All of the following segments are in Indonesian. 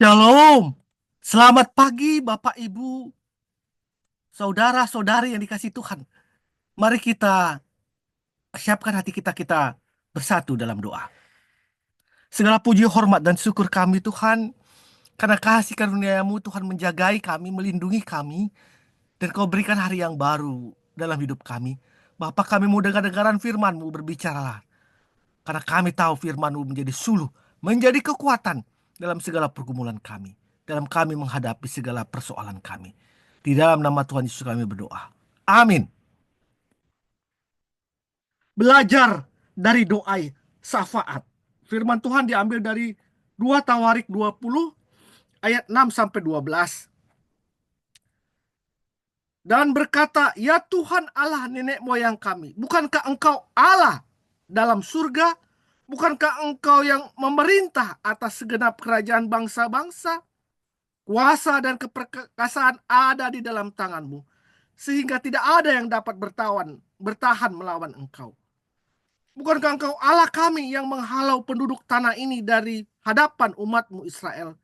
Shalom. Selamat pagi Bapak Ibu, saudara-saudari yang dikasih Tuhan. Mari kita siapkan hati kita bersatu dalam doa. Segala puji, hormat, dan syukur kami Tuhan, karena kasih karunia-Mu Tuhan menjagai kami, melindungi kami, dan Kau berikan hari yang baru dalam hidup kami. Bapak, kami mau dengar-dengaran firman-Mu, berbicaralah. Karena kami tahu firman-Mu menjadi suluh, menjadi kekuatan dalam segala pergumulan kami. Dalam kami menghadapi segala persoalan kami. Di dalam nama Tuhan Yesus kami berdoa. Amin. Belajar dari doa syafaat. Firman Tuhan diambil dari 2 Tawarik 20 ayat 6 sampai 12. Dan berkata, "Ya Tuhan Allah nenek moyang kami, bukankah Engkau Allah dalam surga? Bukankah Engkau yang memerintah atas segenap kerajaan bangsa-bangsa? Kuasa dan keperkasaan ada di dalam tangan-Mu, sehingga tidak ada yang dapat bertahan melawan Engkau. Bukankah Engkau Allah kami yang menghalau penduduk tanah ini dari hadapan umat-Mu Israel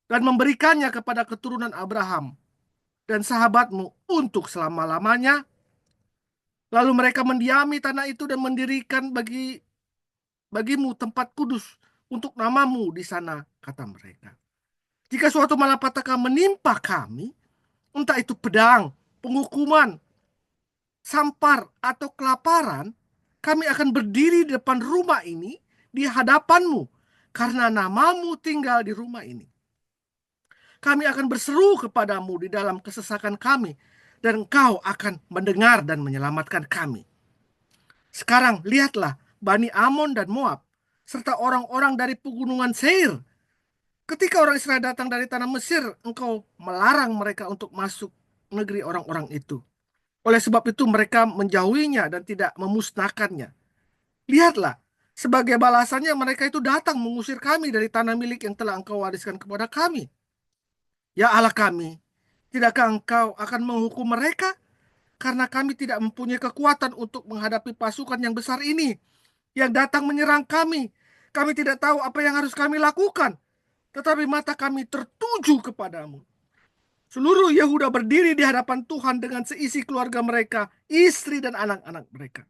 dan memberikannya kepada keturunan Abraham dan sahabat-Mu untuk selama-lamanya? Lalu mereka mendiami tanah itu dan mendirikan bagimu tempat kudus untuk namamu di sana," kata mereka. "Jika suatu malapetaka menimpa kami, entah itu pedang, penghukuman, sampar, atau kelaparan, kami akan berdiri di depan rumah ini di hadapanmu, karena namamu tinggal di rumah ini. Kami akan berseru kepadamu di dalam kesesakan kami, dan engkau akan mendengar dan menyelamatkan kami. Sekarang lihatlah Bani Amon dan Moab, serta orang-orang dari pegunungan Seir. Ketika orang Israel datang dari tanah Mesir, engkau melarang mereka untuk masuk negeri orang-orang itu. Oleh sebab itu mereka menjauhinya dan tidak memusnahkannya. Lihatlah, sebagai balasannya mereka itu datang mengusir kami dari tanah milik yang telah engkau wariskan kepada kami. Ya Allah kami, tidakkah engkau akan menghukum mereka? Karena kami tidak mempunyai kekuatan untuk menghadapi pasukan yang besar ini yang datang menyerang kami. Kami tidak tahu apa yang harus kami lakukan, tetapi mata kami tertuju kepadamu." Seluruh Yehuda berdiri di hadapan Tuhan dengan seisi keluarga mereka, istri dan anak-anak mereka.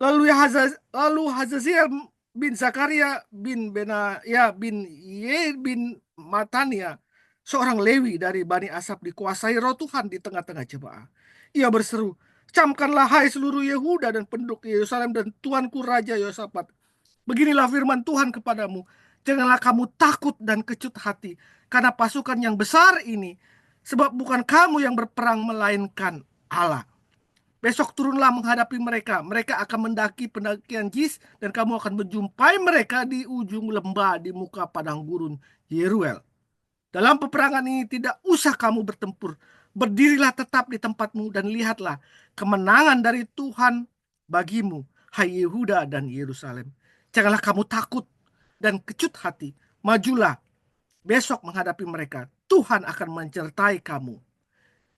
Lalu Hazaziel bin Zakaria bin Benaya bin Ye bin Matania, seorang Lewi dari Bani Asaf, dikuasai roh Tuhan di tengah-tengah jemaah. Ia berseru, "Camkanlah hai seluruh Yehuda dan penduduk Yerusalem dan tuanku Raja Yosafat. Beginilah firman Tuhan kepadamu. Janganlah kamu takut dan kecut hati karena pasukan yang besar ini. Sebab bukan kamu yang berperang melainkan Allah. Besok turunlah menghadapi mereka. Mereka akan mendaki pendakian Jis dan kamu akan menjumpai mereka di ujung lembah di muka padang gurun Yeruel. Dalam peperangan ini tidak usah kamu bertempur. Berdirilah tetap di tempatmu dan lihatlah kemenangan dari Tuhan bagimu, hai Yehuda dan Yerusalem. Janganlah kamu takut dan kecut hati. Majulah besok menghadapi mereka. Tuhan akan menyertai kamu."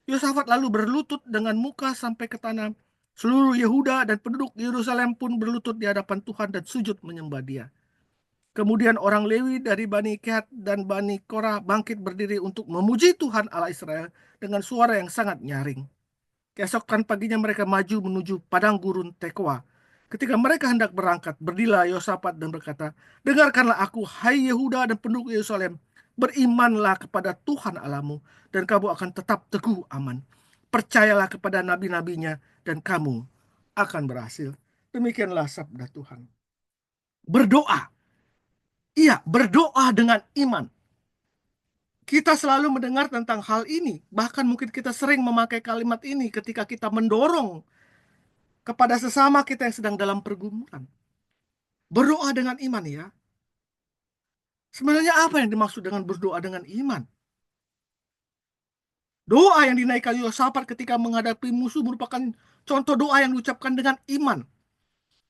Yosafat lalu berlutut dengan muka sampai ke tanah. Seluruh Yehuda dan penduduk Yerusalem pun berlutut di hadapan Tuhan dan sujud menyembah Dia. Kemudian orang Lewi dari Bani Kehat dan Bani Korah bangkit berdiri untuk memuji Tuhan Allah Israel dengan suara yang sangat nyaring. Keesokan paginya mereka maju menuju padang gurun Tekoa. Ketika mereka hendak berangkat, berdirilah Yosafat dan berkata, "Dengarkanlah aku, hai Yehuda dan penduduk Yerusalem. Berimanlah kepada Tuhan Allahmu, dan kamu akan tetap teguh aman. Percayalah kepada nabi-nabinya, dan kamu akan berhasil." Demikianlah sabda Tuhan. Berdoa. Iya, berdoa dengan iman. Kita selalu mendengar tentang hal ini. Bahkan mungkin kita sering memakai kalimat ini ketika kita mendorong kepada sesama kita yang sedang dalam pergumulan. Berdoa dengan iman ya. Sebenarnya apa yang dimaksud dengan berdoa dengan iman? Doa yang dinaikkan Yosafat ketika menghadapi musuh merupakan contoh doa yang diucapkan dengan iman.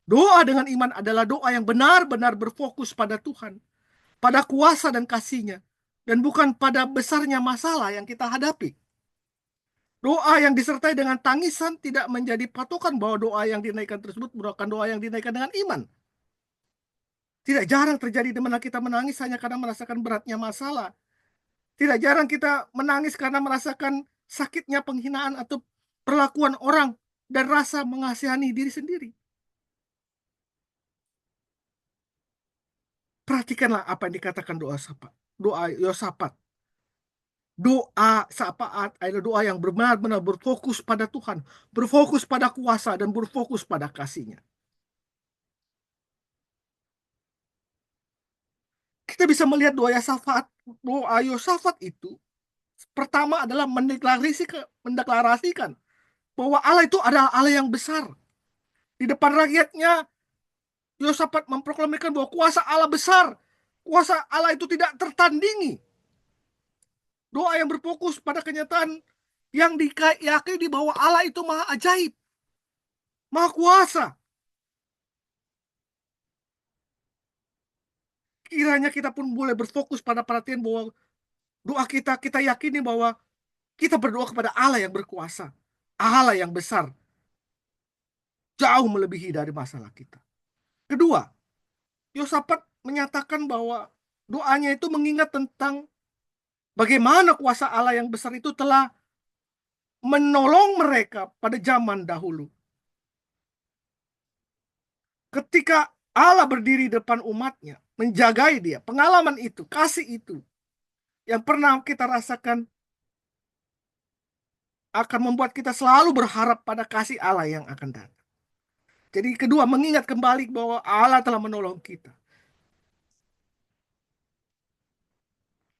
Doa dengan iman adalah doa yang benar-benar berfokus pada Tuhan, pada kuasa dan kasih-Nya, dan bukan pada besarnya masalah yang kita hadapi. Doa yang disertai dengan tangisan tidak menjadi patokan bahwa doa yang dinaikkan tersebut merupakan doa yang dinaikkan dengan iman. Tidak jarang terjadi di mana kita menangis hanya karena merasakan beratnya masalah. Tidak jarang kita menangis karena merasakan sakitnya penghinaan atau perlakuan orang dan rasa mengasihani diri sendiri. Perhatikanlah apa yang dikatakan doa Yosafat. Doa Sapaat adalah doa yang benar-benar berfokus pada Tuhan, berfokus pada kuasa, dan berfokus pada kasih-Nya. Kita bisa melihat doa Yosafat itu pertama adalah mendeklarasikan bahwa Allah itu adalah Allah yang besar. Di depan rakyatnya, Yosafat memproklamirkan bahwa kuasa Allah besar. Kuasa Allah itu tidak tertandingi. Doa yang berfokus pada kenyataan yang diyakini bahwa Allah itu maha ajaib, maha kuasa. Kiranya kita pun boleh berfokus pada perhatian bahwa doa kita yakini bahwa kita berdoa kepada Allah yang berkuasa, Allah yang besar, jauh melebihi dari masalah kita. Kedua, Yosafat menyatakan bahwa doanya itu mengingat tentang bagaimana kuasa Allah yang besar itu telah menolong mereka pada zaman dahulu. Ketika Allah berdiri depan umatnya, menjagai dia, pengalaman itu, kasih itu, yang pernah kita rasakan akan membuat kita selalu berharap pada kasih Allah yang akan datang. Jadi kedua, mengingat kembali bahwa Allah telah menolong kita.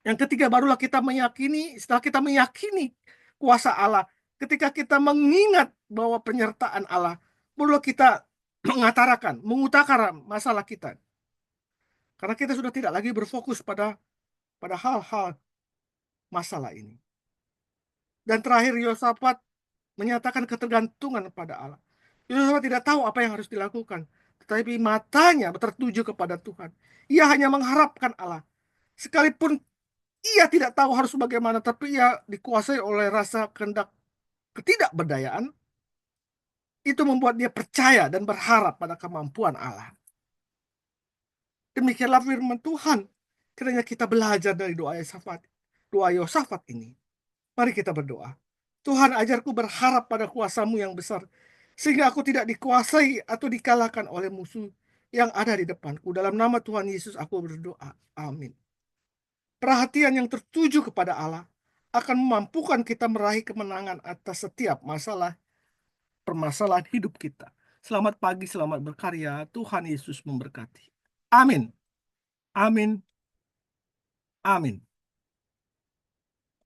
Yang ketiga, barulah kita meyakini, setelah kita meyakini kuasa Allah, ketika kita mengingat bahwa penyertaan Allah, barulah kita mengutarakan masalah kita. Karena kita sudah tidak lagi berfokus pada hal-hal masalah ini. Dan terakhir, Yosafat menyatakan ketergantungan pada Allah. Yosafat tidak tahu apa yang harus dilakukan, tetapi matanya tertuju kepada Tuhan. Ia hanya mengharapkan Allah. Sekalipun ia tidak tahu harus bagaimana, tapi ia dikuasai oleh rasa kehendak ketidakberdayaan. Itu membuat dia percaya dan berharap pada kemampuan Allah. Demikianlah firman Tuhan. Kiranya kita belajar dari doa Yosafat ini. Mari kita berdoa. Tuhan, ajarku berharap pada kuasa-Mu yang besar, sehingga aku tidak dikuasai atau dikalahkan oleh musuh yang ada di depanku. Dalam nama Tuhan Yesus aku berdoa. Amin. Perhatian yang tertuju kepada Allah akan memampukan kita meraih kemenangan atas setiap permasalahan hidup kita. Selamat pagi, selamat berkarya. Tuhan Yesus memberkati. Amin. Amin. Amin.